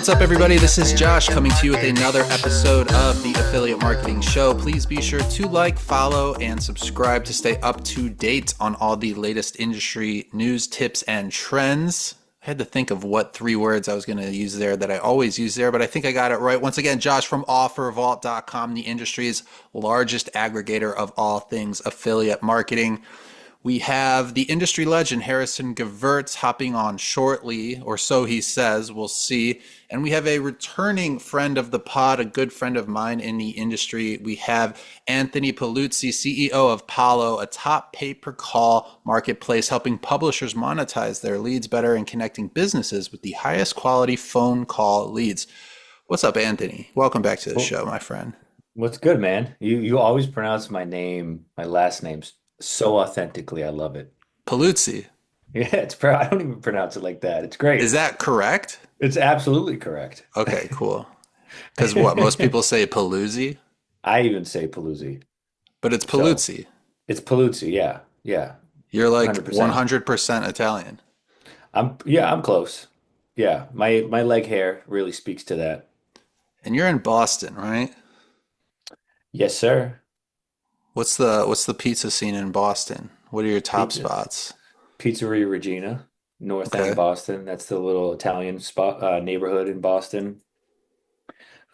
What's up, everybody? This is Josh coming to you with another episode of the Affiliate Marketing Show. Please be sure to like, follow, and subscribe to stay up to date on all the latest industry news, tips, and trends. I had to think of what 3 words I was going to use there that I always use there, but I think I got it right. Once again, Josh from OfferVault.com, the industry's largest aggregator of all things affiliate marketing. We have the industry legend, Harrison Gevirtz, hopping on shortly, or so he says. We'll see. And we have a returning friend of the pod, a good friend of mine in the industry. We have Anthony Paluzzi, CEO of PALO, a top pay-per-call marketplace helping publishers monetize their leads better and connecting businesses with the highest quality phone call leads. What's up, Anthony? Welcome back to the show, my friend. What's good, man? You always pronounce my last name so authentically. I love it. Paluzzi. Yeah, I don't even pronounce it like that. It's great. Is that correct? It's absolutely correct. Okay, cool. Because what, most people say Paluzzi? I even say Paluzzi. But it's So Paluzzi. it's Paluzzi. Yeah, yeah, You're like 100%. 100% Italian. I'm close. Yeah, my leg hair really speaks to that. And you're in Boston, right? Yes, sir. What's the pizza scene in Boston? What are your top Pizza. spots? Pizzeria Regina, North End Okay. Boston. That's the little Italian spot neighborhood in Boston.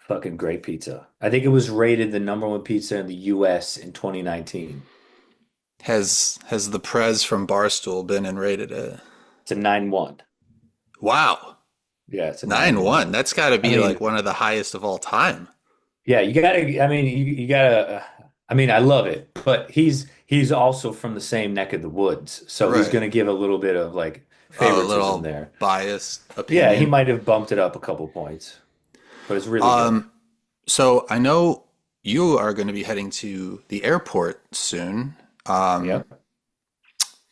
Fucking great pizza. I think it was rated the number one pizza in the US in 2019. Has the Prez from Barstool been and rated it? It's a 9-1. Wow. Yeah, it's a 9-1. 9-1. That's got to I be like mean, one of the highest of all time. yeah, you gotta, I mean, you gotta, I mean, I love it, but he's also from the same neck of the woods. So he's Right. gonna give a little bit of like Oh, a favoritism little there. biased Yeah, he opinion. might have bumped it up a couple points, but it's really good. Um, so I know you are going to be heading to the airport soon. Um, Yep.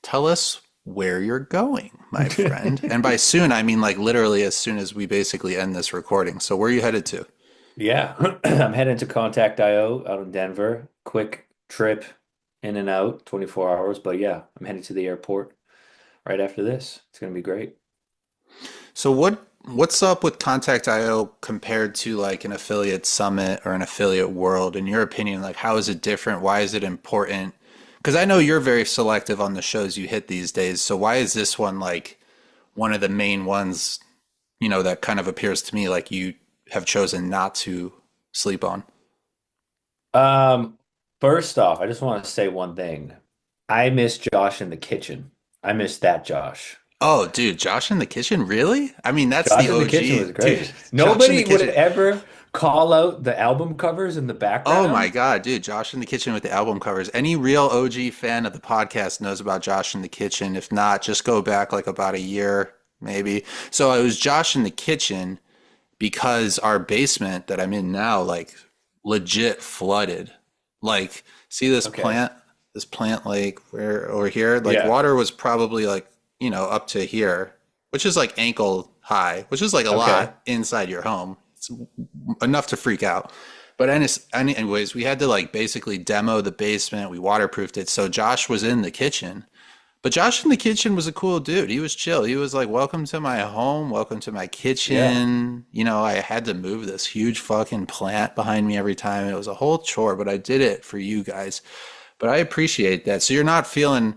Tell us where you're going, my friend. And by soon, I mean like literally as soon as we basically end this recording. So where are you headed to? Yeah, I'm heading to Contact.io out in Denver. Quick trip in and out, 24 hours. But yeah, I'm heading to the airport right after this. It's gonna be great. So what's up with Contact.io compared to like an affiliate summit or an affiliate world? In your opinion, like how is it different? Why is it important? Because I know you're very selective on the shows you hit these days. So why is this one like one of the main ones, that kind of appears to me like you have chosen not to sleep on? Um, First off, I just want to say one thing. I miss Josh in the kitchen. I miss that Josh. Oh, dude, Josh in the Kitchen, really? I mean, that's the Josh in the kitchen was OG, dude. great. Josh in the Nobody would Kitchen. ever call out the album covers in the Oh my background. God, dude, Josh in the Kitchen with the album covers. Any real OG fan of the podcast knows about Josh in the Kitchen. If not, just go back like about a year, maybe. So it was Josh in the Kitchen because our basement that I'm in now, like legit flooded. Like, see Okay. this plant like where over here, like Yeah. water was probably like, up to here, which is like ankle high, which is like a Okay. lot inside your home. It's enough to freak out. But anyways, we had to like basically demo the basement. We waterproofed it. So Josh was in the kitchen. But Josh in the Kitchen was a cool dude. He was chill. He was like, "Welcome to my home. Welcome to my Yeah. kitchen." I had to move this huge fucking plant behind me every time. It was a whole chore, but I did it for you guys. But I appreciate that. So you're not feeling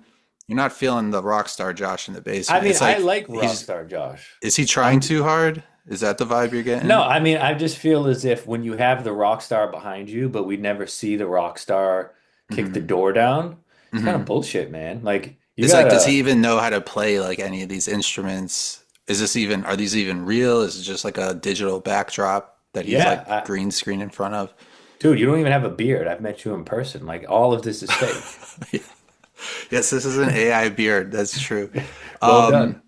the rock star Josh in the I basement. mean, It's I like like he's Rockstar Josh. is he trying I'm too hard? Is that the vibe you're No, getting? I mean, I just feel as if when you have the rock star behind you, but we never see the rock star kick the Hmm. door down, it's kind of Hmm. bullshit, man. Like, you It's like, does he gotta, even know how to play like any of these instruments? Are these even real? Is it just like a digital backdrop that he's yeah, like green screen in front of? dude, you don't even have a beard. I've met you in person. Like, all of this is fake. Yes, this is an AI beard. That's true. Well Um, done.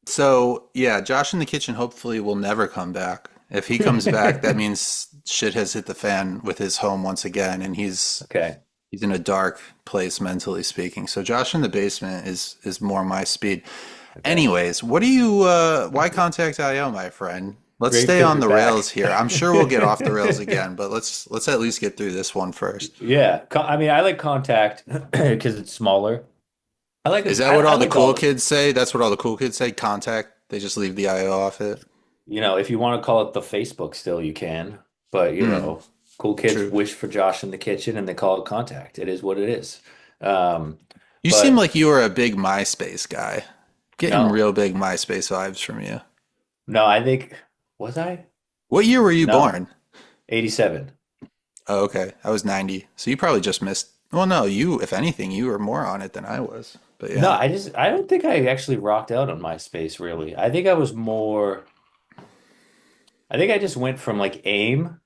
so yeah, Josh in the Kitchen hopefully will never come back. If he comes back, that means shit has hit the fan with his home once again, and Okay. he's in a dark place mentally speaking. So Josh in the basement is more my speed. Okay. Anyways, why contact IO, my friend? Let's Great stay because on you're the rails back. here. I'm sure we'll get off the rails again, but let's at least get through this one first. Yeah. I mean, I like Contact because it's smaller. Is that I, what I all the like cool all of them. kids say? That's what all the cool kids say. Contact. They just leave the IO off it. if you want to call it the Facebook still, you can. But, Hmm, cool kids true. wish for Josh in the kitchen and they call it contact. It is what it is. Um, You seem but like you were a big MySpace guy. Getting no, real big MySpace vibes from you. no, I think, was I? What year were you No, born? 87. Oh, okay. I was 90. So you probably just missed. Well, no, you, if anything, you were more on it than I was. But No, yeah. I don't think I actually rocked out on MySpace really. I think I just went from like AIM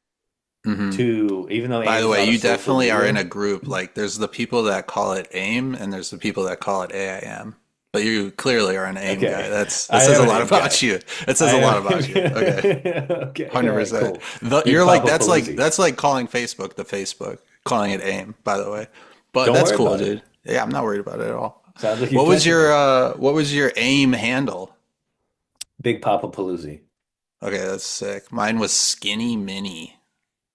Hmm. to, even though By AIM the is way, not a you social definitely are in media. a group. Like, there's the people that call it AIM, and there's the people that call it AIM. But you clearly are an AIM guy. Okay. That I says am a an lot AIM about guy. you. That says I a lot am. about you. Okay, Okay. All right, 100%. cool. Big You're like Papa Paluzzi. that's like calling Facebook the Facebook, calling it AIM. By the way, but Don't that's worry cool, about it. dude. Yeah, I'm not worried about it at all. Sounds like you're catching it. What was your AIM handle? Big Papa Paluzzi. Okay, that's sick. Mine was Skinny Mini.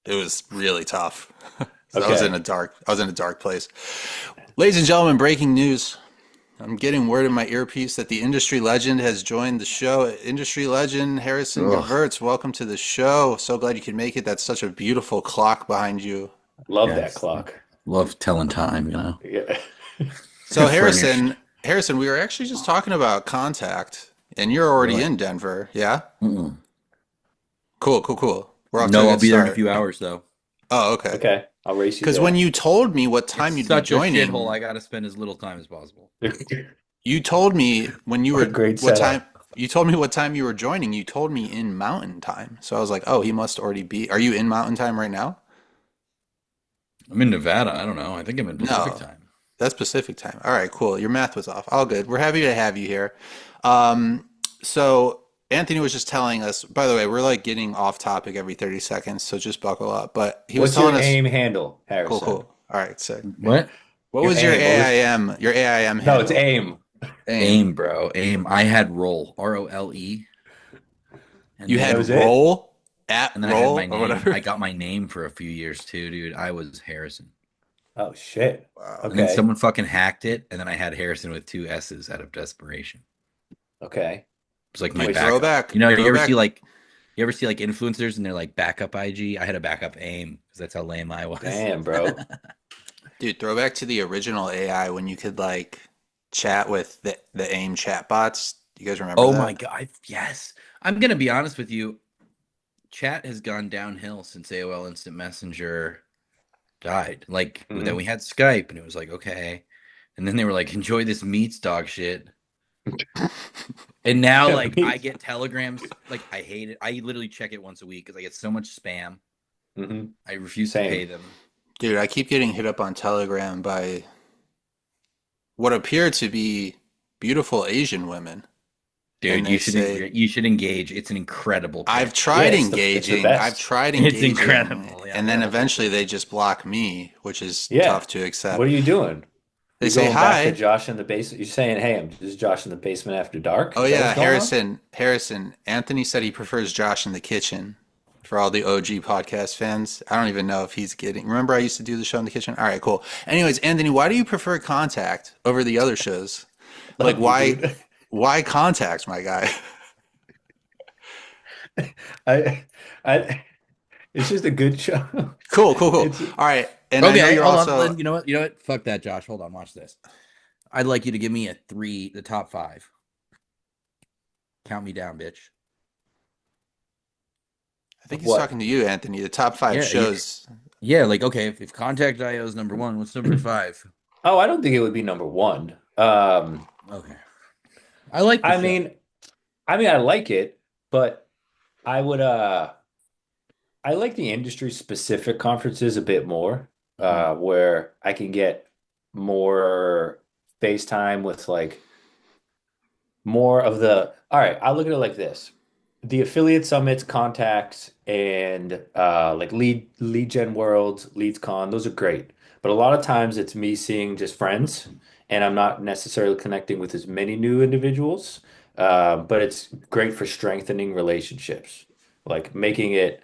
It was really tough. So Okay. I was in a dark place. Ladies and gentlemen, breaking news. I'm getting word in my earpiece that the industry legend has joined the show. Industry legend Harrison Ugh, Gevirtz, welcome to the show. So glad you could make it. That's such a beautiful clock behind you. Love that yes. clock. Love telling time, you know. Yeah. So Furnished. Harrison, we were actually just talking about contact, and you're already Really? in Denver, yeah? Mm-mm. Cool, cool, cool. We're off to a No, I'll good be there in a start. few hours though. Oh, okay. Okay. I'll race you Because when there. you told me what It's time you'd be such a shithole. joining, I gotta spend as little time as possible. you told me when you What a were great what time setup. you told me what time you were joining. You told me in Mountain Time. So I was like, "Oh, he must already be." Are you in Mountain Time right now? I'm in Nevada. I don't know. I think I'm in Pacific No. time. That's Pacific Time. All right, cool. Your math was off. All good. We're happy to have you here. Um, so Anthony was just telling us, by the way, we're like getting off topic every 30 seconds, so just buckle up. But he was What's your telling us, AIM handle, cool, Harrison? cool. All right, sick. What? What Your was your AIM. What was AIM No, it's handle? AIM. AIM. AIM, bro. AIM. I had roll. ROLE. And You That had was then it? roll at I had roll my or name. whatever. I got my name for a few years too, dude. I was Harrison. Oh shit. Wow. And then Okay. someone fucking hacked it, and then I had Harrison with two S's out of desperation. Okay. It was like my Wait, Interesting. backup. throwback, You throwback. ever see like influencers and they're like backup IG? I had a backup AIM because that's how lame I was. Damn, bro. Dude, throwback to the original AI when you could like chat with the AIM chat bots. You guys remember Oh my that? God. Yes. I'm gonna be honest with you. Chat has gone downhill since AOL Instant Messenger died. Like then Hmm. we had Skype and it was like, okay. And then they were like, enjoy this meats dog shit. And now like I get telegrams, like I hate it. I literally check it once a week because I get so much spam. Hmm. I refuse to pay Same. them. Dude, I keep getting hit up on Telegram by what appear to be beautiful Asian women. And Dude, they say, you should engage. It's an incredible pick. Yeah, it's the I've best. tried It's engaging, incredible. Yeah, and I'm then gonna take eventually it. they just block me, which is Yeah. tough to What are accept. you doing? They You say, going back to hi. Josh in the basement? You're saying, "Hey, I'm just Josh in the basement after dark." Oh Is that what's yeah, going on? Harrison. Anthony said he prefers Josh in the kitchen. For all the OG podcast fans, I don't even know if he's getting. Remember, I used to do the show in the kitchen. All right, cool. Anyways, Anthony, why do you prefer Contact over the other shows? Like, Love you, dude. why Contact, my guy? I, I, it's just a good show. Cool, cool, cool. It's All right, and I know Okay, you're hold on. also. You know what? You know what? Fuck that, Josh. Hold on. Watch this. I'd like you to give me a three, the top five. Count me down, bitch. I think he's what? talking to you, Anthony. The top five Yeah, yeah, shows. yeah. Like, okay, if Contact IO is number one, what's number five? Oh, I don't think it would be number one. Okay. I like the I show. mean, I like it, but I would I like the industry specific conferences a bit more, Mhm. where I can get more FaceTime with like more of the, all right, I'll look at it like this. The affiliate summits, contacts, and like lead gen worlds, leads con, those are great. But a lot of times it's me seeing just friends, and I'm not necessarily connecting with as many new individuals. But it's great for strengthening relationships, like making it,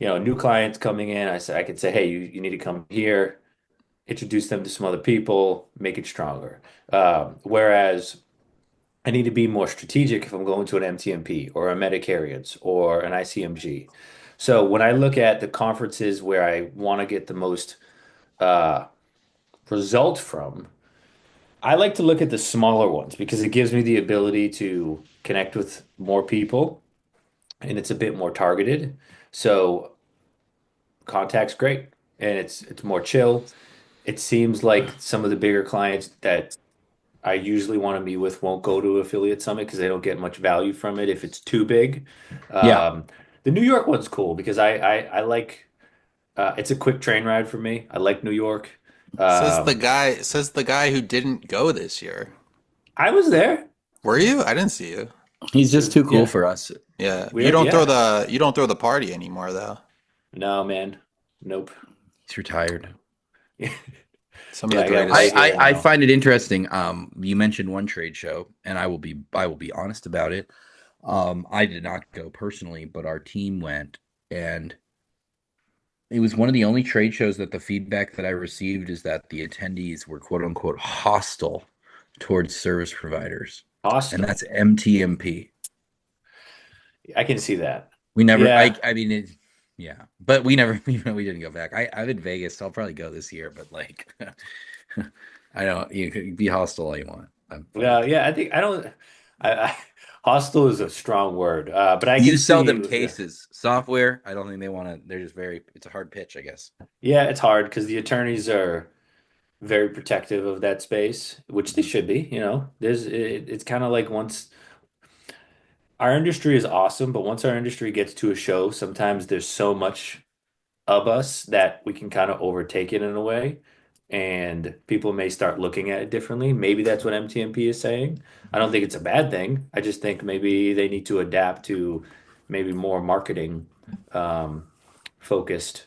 new clients coming in. I could say, hey, you need to come here, introduce them to some other people, make it stronger. Whereas I need to be more strategic if I'm going to an MTMP or a Medicarians or an ICMG. So when I look at the conferences where I want to get the most uh, result from, I like to look at the smaller ones because it gives me the ability to connect with more people and it's a bit more targeted. So contact's great and it's more chill. It seems like some of the bigger clients that I usually want to meet with won't go to affiliate summit because they don't get much value from it if it's too big. Yeah. The New York one's cool because I like it's a quick train ride for me. I like New York. Um, Says the guy who didn't go this year. I was there. Were you? I didn't see you. He's just too cool Yeah, for us. Yeah. yeah. You don't throw the party anymore though. No, man. Nope. He's retired. Some of Yeah, the I got I, white greatest. hair I, I now. find it interesting. You mentioned one trade show, and I will be honest about it. I did not go personally, but our team went, and it was one of the only trade shows that the feedback that I received is that the attendees were quote unquote hostile towards service providers, and Hostel. that's MTMP. I can see that. We never, Yeah. I mean, yeah, but we never, we didn't go back. I'm in Vegas, so I'll probably go this year, but like, I don't, you can be hostile all you want. I'm fine with Yeah, it. yeah. I think I don't. I hostile is a strong word, but I You can sell see. them cases, software. I don't think they want to, they're just very, it's a hard pitch, I guess. Yeah, it's hard because the attorneys are very protective of that space, which they Mhm. should be. It's kind of like once our industry is awesome, but once our industry gets to a show, sometimes there's so much of us that we can kind of overtake it in a way, and people may start looking at it differently. Maybe that's what MTMP is saying. I don't think it's a bad thing. I just think maybe they need to adapt to maybe more marketing um, focused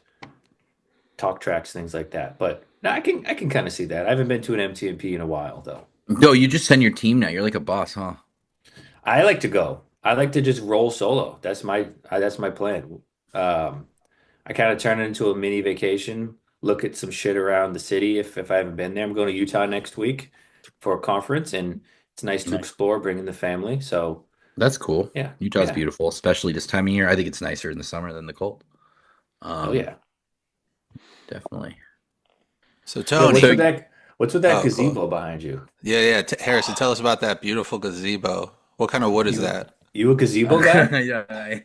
talk tracks, things like that. But no, I can kind of see that. I haven't been to an MTMP in a while though. No, you just send your team now. You're like a boss, huh? I like to go. I like to just roll solo. That's my plan. Um, I kind of turn it into a mini vacation, look at some shit around the city if I haven't been there. I'm going to Utah next week for a conference, and it's nice to Nice. explore, bringing the family. So That's cool. yeah, Utah's yeah, beautiful, especially this time of year. I think it's nicer in the summer than the cold. hell Um, yeah. Definitely. So Yo, what's So Tony, with that? What's with that oh cool. gazebo behind you? Yeah. Harrison, tell us about that beautiful gazebo. What kind of wood is You that? you a gazebo guy? yeah,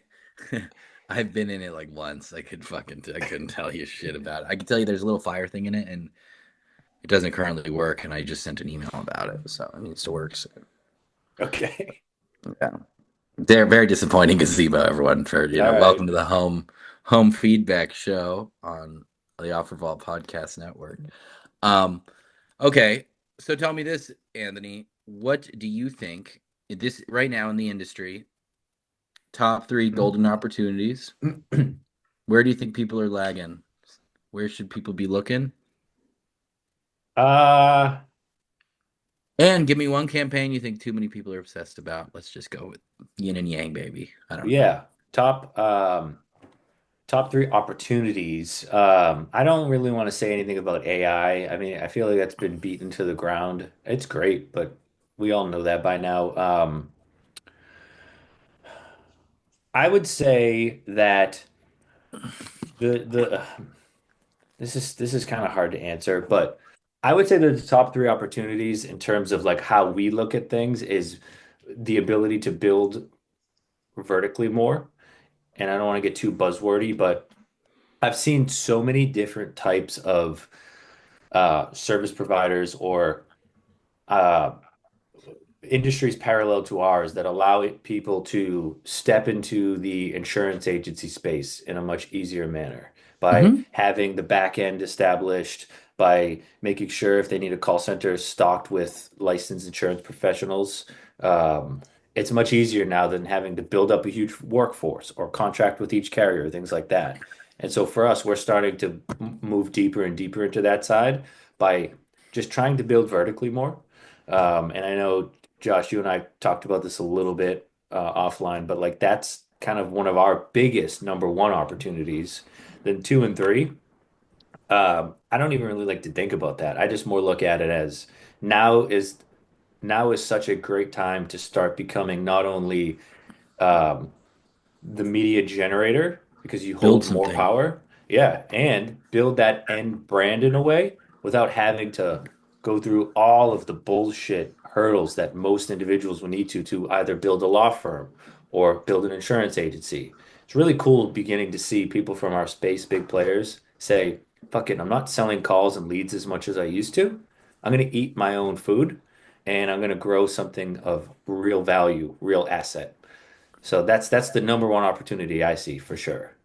I've been in it like once. I couldn't tell you shit about it. I can tell you there's a little fire thing in it, and it doesn't currently work. And I just sent an email about it, so it needs to work. So, Okay. yeah, they're very disappointing gazebo. Everyone, for All welcome right. to the home feedback show on the OfferVault Podcast Network. Um, okay, so tell me this, Anthony. What do you think this right now in the industry? Top three golden opportunities. Where do you think people are lagging? Where should people be looking? Uh, And give me one campaign you think too many people are obsessed about. Let's just go with yin and yang, baby. I don't know. yeah. Top three opportunities. I don't really want to say anything about AI. I mean, I feel like that's been beaten to the ground. It's great, but we all know that by now. I would say that the this is kind of hard to answer, but I would say that the top three opportunities in terms of like how we look at things is the ability to build vertically more. And I don't want to get too buzzwordy, but I've seen so many different types of service providers or uh, industries parallel to ours that allow people to step into the insurance agency space in a much easier manner by Mm-hmm. having the back end established, by making sure if they need a call center stocked with licensed insurance professionals. Um, it's much easier now than having to build up a huge workforce or contract with each carrier, things like that. And so for us, we're starting to move deeper and deeper into that side by just trying to build vertically more. And I know Josh, you and I talked about this a little bit offline, but like that's kind of one of our biggest number one opportunities. Then two and three, I don't even really like to think about that. I just more look at it as now is now is such a great time to start becoming not only um, the media generator because you Build hold more something. power. Yeah, and build that end brand in a way without having to go through all of the bullshit hurdles that most individuals will need to either build a law firm or build an insurance agency. It's really cool beginning to see people from our space, big players, say, fuck it, I'm not selling calls and leads as much as I used to. I'm going to eat my own food and I'm going to grow something of real value, real asset. So that's the number one opportunity I see for sure.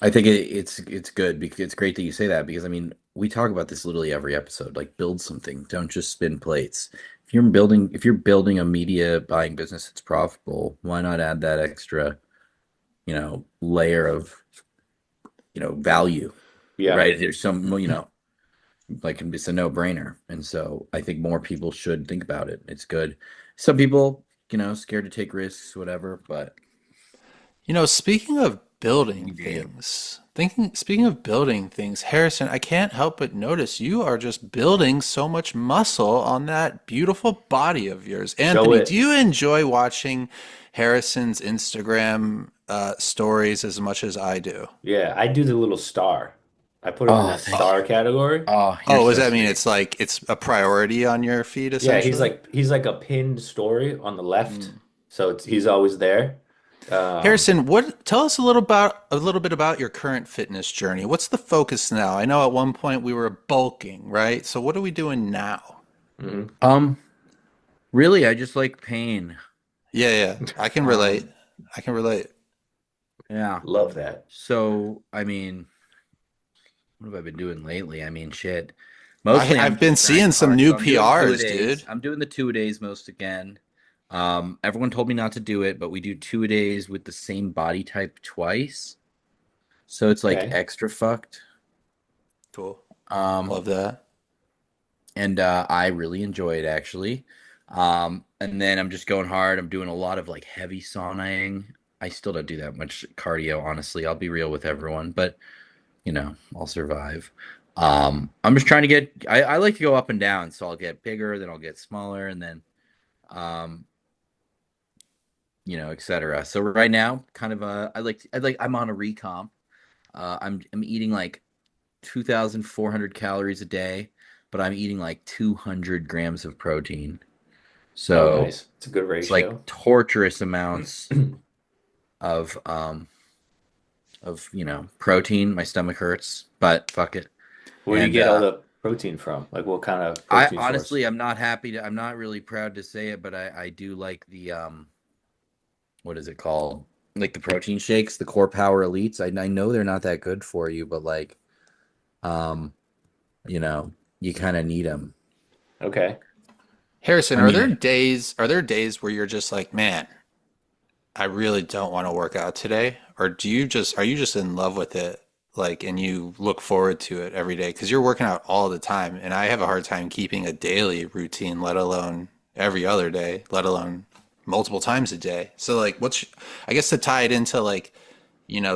I think it's good because it's great that you say that because I mean we talk about this literally every episode. Like build something, don't just spin plates. If you're building a media buying business that's profitable, why not add that extra, layer of value, Yeah. right? There's some, like it's a no-brainer, and so I think more people should think about it. It's good. Some people, scared to take risks, whatever, but Speaking of building you do you. speaking of building things, Harrison, I can't help but notice you are just building so much muscle on that beautiful body of yours. Show Anthony, it. do you enjoy watching Harrison's Instagram stories as much as I do? Yeah, I do the little star. I put him in Oh, that thank you. star category. Oh, you're Oh, does so that mean sweet. it's like it's a priority on your feed Yeah, essentially? he's like a pinned story on the left. Mm. So he's always there. Um, Harrison, tell us a little bit about your current fitness journey. What's the focus now? I know at one point we were bulking, right? So what are we doing now? mhm. Um, really, I just like pain. Yeah, yeah, I can relate. Um, I can relate. yeah. Love that. So, I mean, what have I been doing lately? I mean, shit. Mostly I'm I've been just seeing grinding some hard. new So I'm doing two a PRs, days. dude. I'm doing the two a days most again. Everyone told me not to do it, but we do two a days with the same body type twice. So it's like Okay. extra fucked. Cool. Um, Love that. and I really enjoy it actually. And then I'm just going hard. I'm doing a lot of like heavy saunaing. I still don't do that much cardio, honestly. I'll be real with everyone, but I'll survive. I'm just trying to I like to go up and down, so I'll get bigger, then I'll get smaller, and then um, etc. So right now, kind of I'm on a recomp. I'm eating like 2,400 calories a day, but I'm eating like 200 grams of protein. Oh, So nice. It's a good it's like ratio. torturous amounts of protein. My stomach hurts, but fuck it. Where do you And get all the protein from? Like what kind of I protein source? honestly, I'm not really proud to say it, but I do like the what is it called? Like the protein shakes, the Core Power Elites. I know they're not that good for you, but like, um, you know, you kind of need them. Okay. Harrison, I mean, are there days where you're just like, man, I really don't want to work out today? Or are you just in love with it? Like, and you look forward to it every day because you're working out all the time. And I have a hard time keeping a daily routine, let alone every other day, let alone multiple times a day. So, like, I guess to tie it into like,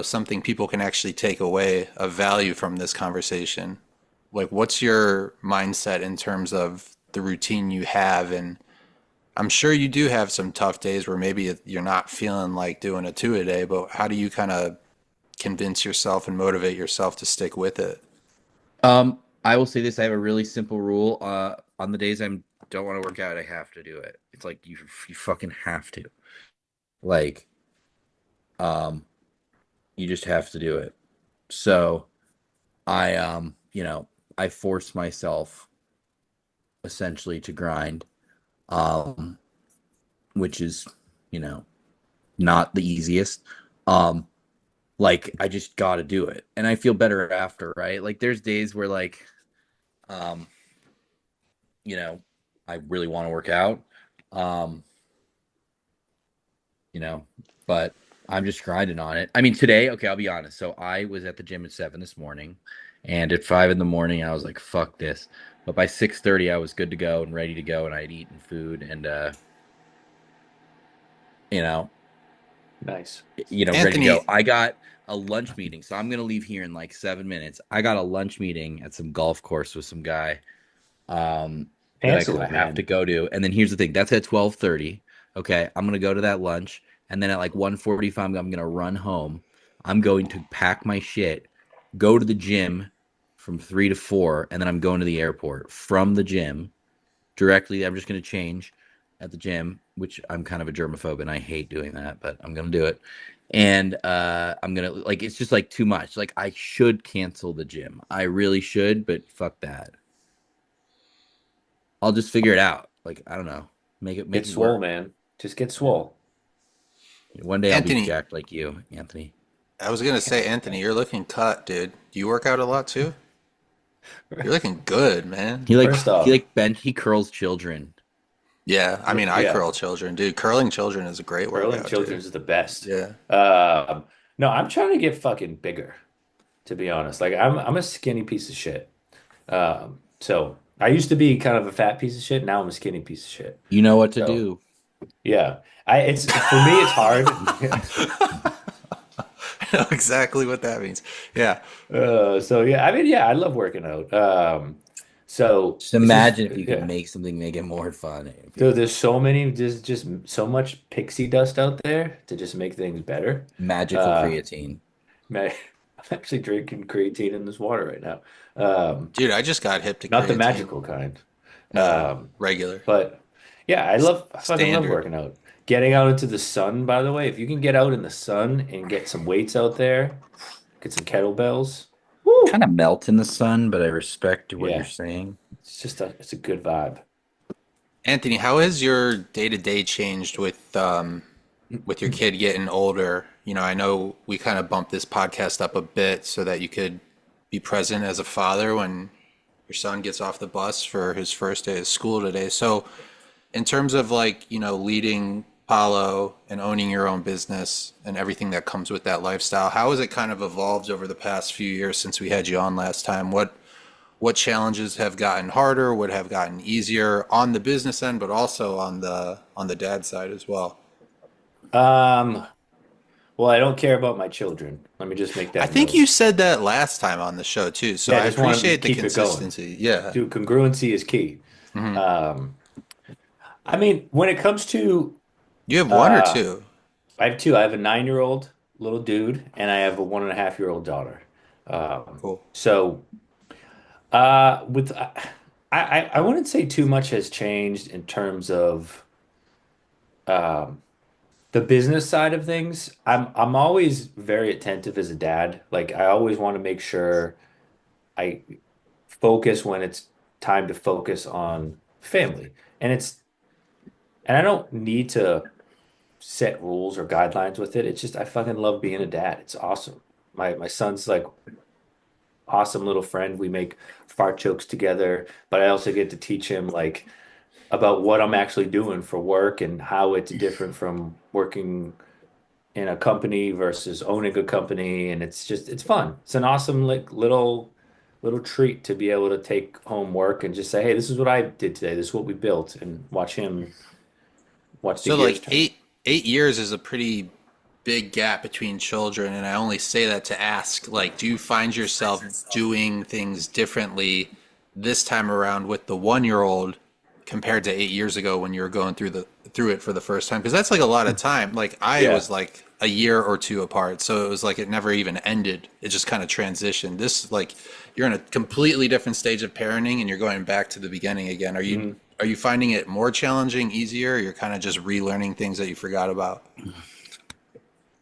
something people can actually take away of value from this conversation. Like, what's your mindset in terms of the routine you have? And I'm sure you do have some tough days where maybe you're not feeling like doing a two a day, but how do you kind of convince yourself and motivate yourself to stick with it? I will say this: I have a really simple rule. On the days I don't want to work out, I have to do it. It's like you fucking have to. Like, um, you just have to do it. So I force myself essentially to grind, um, which is, you know, not the easiest. Um, like I just got to do it, and I feel better after, right? Like there's days where like, um, you know, I really want to work out, um, you know, but I'm just grinding on it. I mean, today, okay, I'll be honest. So I was at the gym at 7 this morning, and at 5 in the morning, I was like, "Fuck this." But by 6:30, I was good to go and ready to go, and I'd eaten food, and you know, Nice. ready to go. Anthony, I got a lunch meeting, so I'm gonna leave here in like 7 minutes. I got a lunch meeting at some golf course with some guy. Um, Cancel I it, have to man. go to. And then here's the thing. That's at 12:30. Okay. I'm gonna go to that lunch. And then at like 1:45, I'm gonna run home. I'm going to pack my shit, go to the gym from 3 to 4, and then I'm going to the airport from the gym directly. I'm just gonna change at the gym, which I'm kind of a germaphobe and I hate doing that, but I'm gonna do it. And I'm gonna like it's just like too much. Like I should cancel the gym. I really should, but fuck that. I'll just figure it out. Like I don't know, Get make it swole, work. man. Just get Yeah. swole. One day I'll be Anthony, jacked like you, Anthony. I was gonna say, Anthony, you're looking cut, dude. Do you work out a lot too? You're looking good, man. First off, He curls children. Yeah, I mean, I yeah, curl children, dude. Curling children is a great curling workout, dude. children's the best. Yeah. No, I'm trying to get fucking bigger, to be honest. Like I'm a skinny piece of shit. So I used to be kind of a fat piece of shit. Now I'm a skinny piece of shit. You know what to So do. yeah, I it's for me it's hard. I know exactly what that means. Yeah. So yeah, I mean yeah, I love working out. So Just it's just imagine if you could yeah. make something make it more fun. If you So there's so many, there's just so much pixie dust out there to just make things better. magical Uh, creatine. man, I'm actually drinking creatine in this water right now. Um, Dude, I just got hip to not the creatine. magical kind. No, Um, regular. but yeah, I fucking love Standard. working out. Getting out into the sun, by the way, if you can get out in the sun and get some weights out there, get some kettlebells. Woo! Kind of melt in the sun, but I respect what you're Yeah, saying. it's a good vibe. Anthony, how has your day to day changed with your kid getting older? You know, I know we kind of bumped this podcast up a bit so that you could be present as a father when your son gets off the bus for his first day of school today. So, in terms of like, you know, leading Palo and owning your own business and everything that comes with that lifestyle, how has it kind of evolved over the past few years since we had you on last time? What challenges have gotten harder, what have gotten easier on the business end, but also on the dad side as well? Um, well, I don't care about my children. Let me just make I that think known. you said that last time on the show too, so Yeah, I I just want to appreciate the keep it going. consistency. Yeah. Dude, congruency is key. Hmm. Um, I mean, when it comes to You have one or uh two? I have two. I have a 9-year-old little dude and I have a 1.5-year-old daughter. Cool. So with I wouldn't say too much has changed in terms of um the business side of things. I'm always very attentive as a dad. Like I always want to make sure I focus when it's time to focus on family. And I don't need to set rules or guidelines with it. It's just I fucking love being a dad. It's awesome. My son's like awesome little friend. We make fart jokes together, but I also get to teach him like about what I'm actually doing for work and how it's different from working in a company versus owning a company. And it's just it's fun. It's an awesome like little treat to be able to take home work and just say, hey, this is what I did today. This is what we built, and watch the So gears like turn. 8 years is a pretty big gap between children, and I only say that to ask, like, do you find yourself doing things differently this time around with the 1 year old compared to 8 years ago when you were going through it for the first time? Because that's like a lot of time. Like I Yeah. was like a year or two apart, so it was like it never even ended. It just kind of transitioned. This like you're in a completely different stage of parenting, and you're going back to the beginning again. Mhm. Are you finding it more challenging, easier? Or you're kind of just relearning things that you forgot about?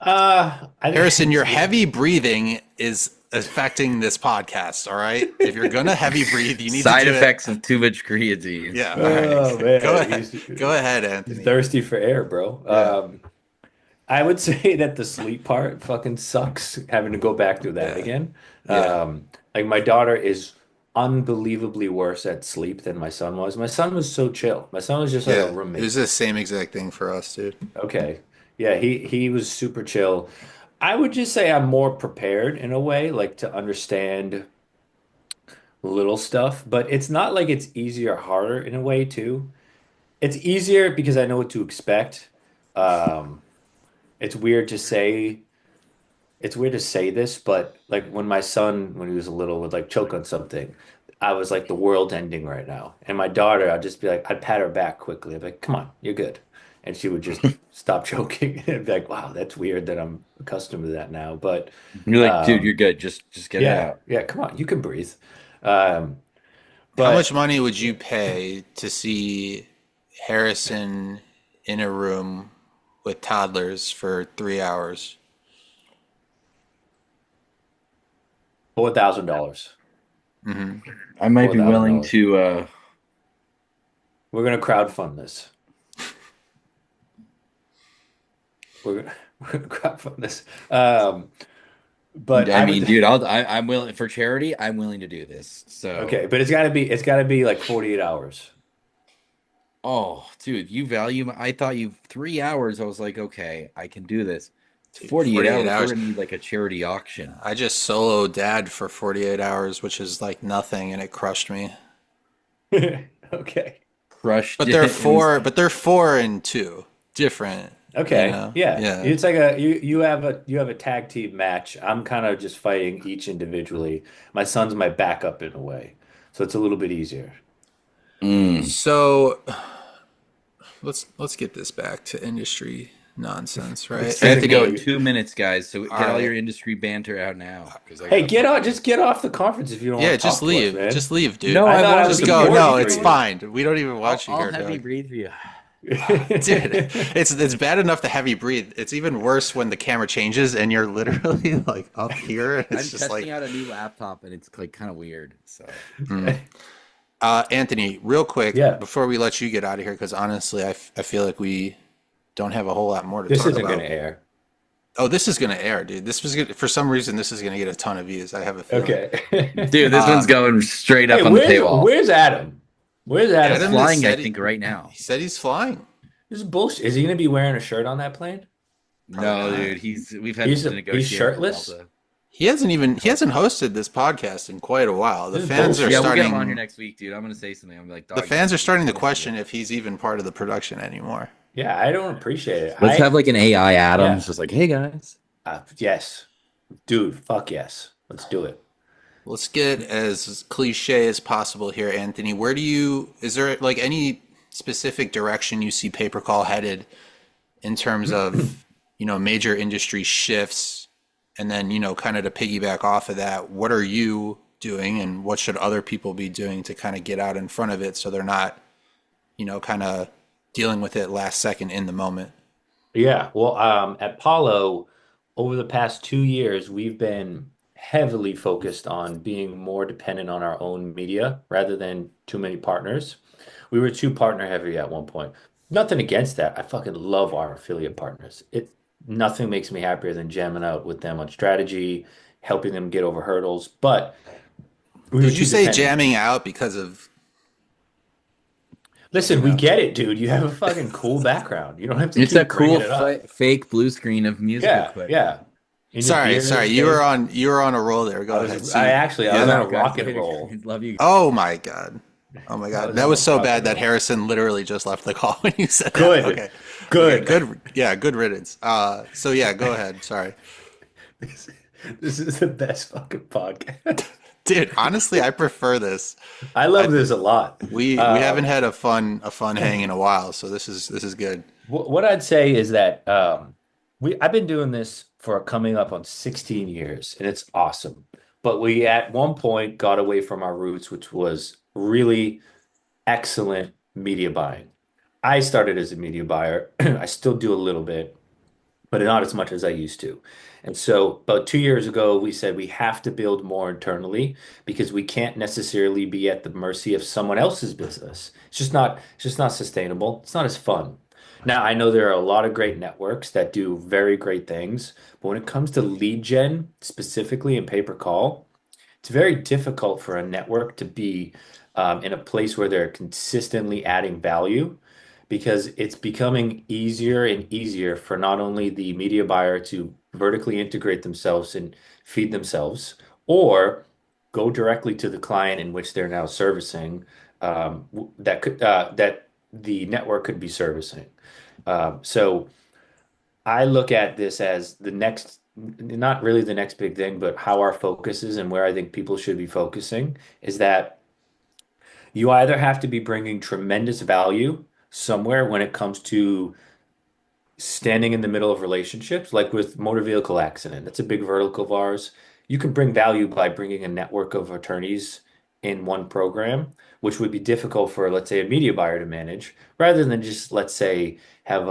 I Harrison, think your heavy breathing is affecting this podcast. All right. If you're going to heavy breathe, you need to Side do it. effects of too much creatine. Yeah. All oh right. Go man, ahead. Go ahead, he's Anthony. thirsty for air, bro. Yeah. I would say that the sleep part fucking sucks having to go back through that Yeah. again. Yeah. Like my daughter is unbelievably worse at sleep than my son was. My son was so chill. My son was just like a Yeah. It was roommate. the same exact thing for us, dude. Okay. Yeah, he was super chill. I would just say I'm more prepared in a way, like to understand little stuff, but it's not like it's easier or harder in a way too. It's easier because I know what to expect. Um, it's weird to say it's weird to say this, but like when my son, when he was little, would like choke on something, I was like the world ending right now. And my daughter, I'd just be like, I'd pat her back quickly. I'd be like, come on, you're good. And she would just stop joking and be like, wow, that's weird that I'm accustomed to that now. But You're like, dude, you're um, good. Just get it yeah, out. yeah, come on, you can breathe. Um, How much but money would you pay to see Harrison in a room with toddlers for 3 hours? $4,000. I might be willing $4,000. to We're gonna crowdfund this. We're gonna, we're gonna crowdfund this. But I I mean, would dude, I'm willing for charity. I'm willing to do this. okay, So, but it's gotta be like 48 hours. oh, dude, you value I thought you 3 hours. I was like, okay, I can do this. Dude, 48 48 hours, we're hours. gonna need like a charity auction. I just solo dad for 48 hours, which is like nothing, and it crushed me. Okay. Crushed But they're it. It was four, but they're 4 and 2, different, you Okay. know? Yeah. Yeah. It's like you have a tag team match. I'm kind of just fighting each individually. My son's my backup in a way. So it's a little bit easier. mm. So let's get this back to industry nonsense, right? This I have to isn't go in going. 2 minutes, guys. So All get all right. your industry banter out now because I Hey, gotta fucking. just get off the conference if you don't Yeah, want to just talk to us, leave. man. Just leave, dude. No, I I thought I want was Just to go. be No, here supporting it's for you. fine. We don't even want you I'll here, heavy Doug. breathe for you. Dude, it's bad enough to heavy breathe. It's even worse when the camera changes and you're literally like up here. And I'm it's just testing like, out a new laptop and it's like kind of weird. So mm. Anthony, real quick Yeah, before we let you get out of here, because honestly, I feel like we don't have a whole lot more to this talk isn't going to about. air. Oh, this is gonna air, dude. This was good. For some reason, this is gonna get a ton of views. I have a feeling. Okay. dude, this one's Um, going straight Hey, up on the where's paywall. where's Adam? Where's Adam He's Adam at? has flying, I said think, right now. he said he's flying. This is bullshit. Is he going to be wearing a shirt on that plane? Probably No, not. dude, we've had to He's negotiate for shirtless? Delta. He hasn't hosted this podcast in quite a while. The This is fans are bullshit. Yeah, we'll get him on here starting. next week, dude. I'm gonna say something. I'm like, The dog, fans are starting to you question if he's even part of the production anymore. Yeah, I don't appreciate it. Let's have like an AI Adam. Yeah. It's just like, hey guys. Yes. Dude, fuck yes. Let's do it. Let's get as cliche as possible here, Anthony. Is there like any specific direction you see pay per call headed in terms of, major industry shifts? And then, kind of to piggyback off of that, what are you doing and what should other people be doing to kind of get out in front of it so they're not, kind of dealing with it last second in the moment? Yeah. Well, at PALO, over the past 2 years, we've been heavily focused on being more dependent on our own media rather than too many partners. We were too partner heavy at one point. Nothing against that. I fucking love our affiliate partners. Nothing makes me happier than jamming out with them on strategy, helping them get over hurdles. But we were Did you too say dependent. jamming out because of, Listen, we get it, dude. You have a fucking cool background. You don't have to It's a keep bringing cool it up. fake blue screen of music Yeah, equipment. yeah. In your sorry, beer you were days. on a roll there. I Go ahead. was, So I actually, I yeah, was on No, a guys, rock and roll. love you. oh my God. Oh my I God. was That on was a so rock bad and that roll. Harrison literally just left the call when you said that. Good, Okay. good. Okay, good. Yeah, good riddance. So yeah, go ahead. Sorry. This, this is the best fucking podcast. Dude, honestly, I prefer this. I I love this a lot. we haven't had a fun hang in a while, so this is good. What I'd say is that I've been doing this for coming up on 16 years, and it's awesome. But we at one point got away from our roots, which was really excellent media buying. I started as a media buyer. I still do a little bit, but not as much as I used to. And so about 2 years ago, we said we have to build more internally because we can't necessarily be at the mercy of someone else's business. It's just not sustainable. It's not as fun. Now, I know there are a lot of great networks that do very great things, but when it comes to lead gen, specifically in pay per call, it's very difficult for a network to be in a place where they're consistently adding value because it's becoming easier and easier for not only the media buyer to vertically integrate themselves and feed themselves, or go directly to the client in which they're now servicing that the network could be servicing. So I look at this as the next, not really the next big thing, but how our focus is and where I think people should be focusing is that You either have to be bringing tremendous value somewhere when it comes to standing in the middle of relationships, like with motor vehicle accident. That's a big vertical of ours. You can bring value by bringing a network of attorneys in one program, which would be difficult for, let's say, a media buyer to manage, rather than just, let's say, have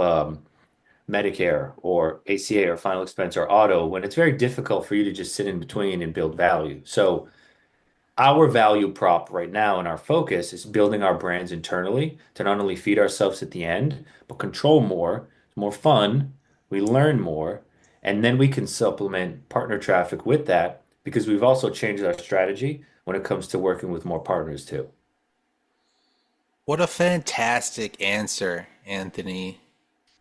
Medicare or ACA or final expense or auto, when it's very difficult for you to just sit in between and build value. So our value prop right now and our focus is building our brands internally to not only feed ourselves at the end, but control more. It's more fun. We learn more. And then we can supplement partner traffic with that because we've also changed our strategy when it comes to working with more partners too. What a fantastic answer, Anthony.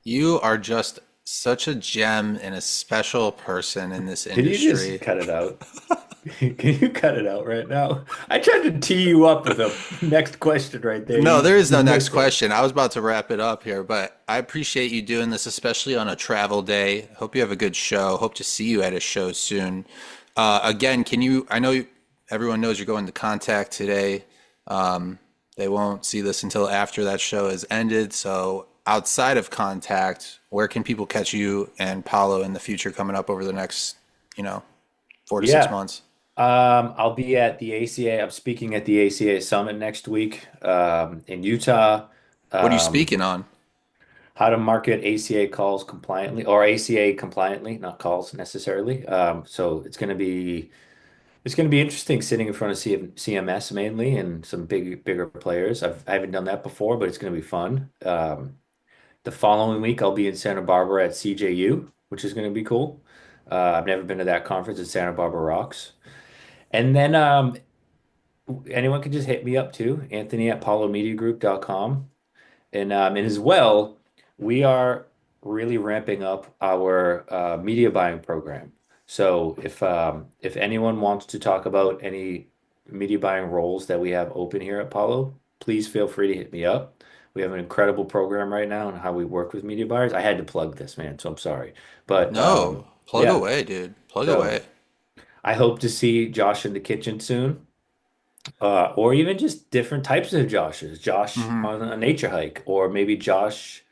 You are just such a gem and a special person in this Can you industry. just cut it out? Can you cut it out right now? I tried to tee you up with a next question right there. No, there is no You next missed it. question. I was about to wrap it up here, but I appreciate you doing this, especially on a travel day. Hope you have a good show. Hope to see you at a show soon. Again, I know everyone knows you're going to Contact today. They won't see this until after that show has ended. So outside of Contact, where can people catch you and PALO in the future coming up over the next, 4 to 6 Yeah. months? I'll be at the ACA. I'm speaking at the ACA Summit next week in Utah. What are you Um, speaking on? how to market ACA calls compliantly or ACA compliantly, not calls necessarily. So it's gonna be interesting sitting in front of CMS mainly and some bigger players. I haven't done that before, but it's gonna be fun. The following week, I'll be in Santa Barbara at CJU, which is gonna be cool. I've never been to that conference at Santa Barbara Rocks. And then anyone can just hit me up too, Anthony at paulomediagroup.com. And as well, we are really ramping up our media buying program. So if anyone wants to talk about any media buying roles that we have open here at Paulo, please feel free to hit me up. We have an incredible program right now on how we work with media buyers. I had to plug this, man, so I'm sorry. But No, plug yeah, away, dude. Plug so away. I hope to see Josh in the kitchen soon. Or even just different types of Joshes. Josh Mhm. on a nature hike, or maybe Josh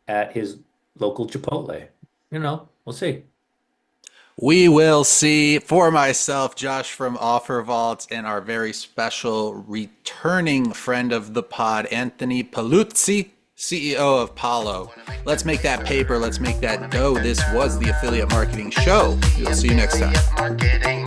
at his local Chipotle. We'll see. We will see. For myself, Josh from OfferVault, and our very special returning friend of the pod, Anthony Paluzzi, CEO of PALO. Let's make that paper. Let's make that dough. This was the Affiliate Marketing Show. We'll see you next time. Marketing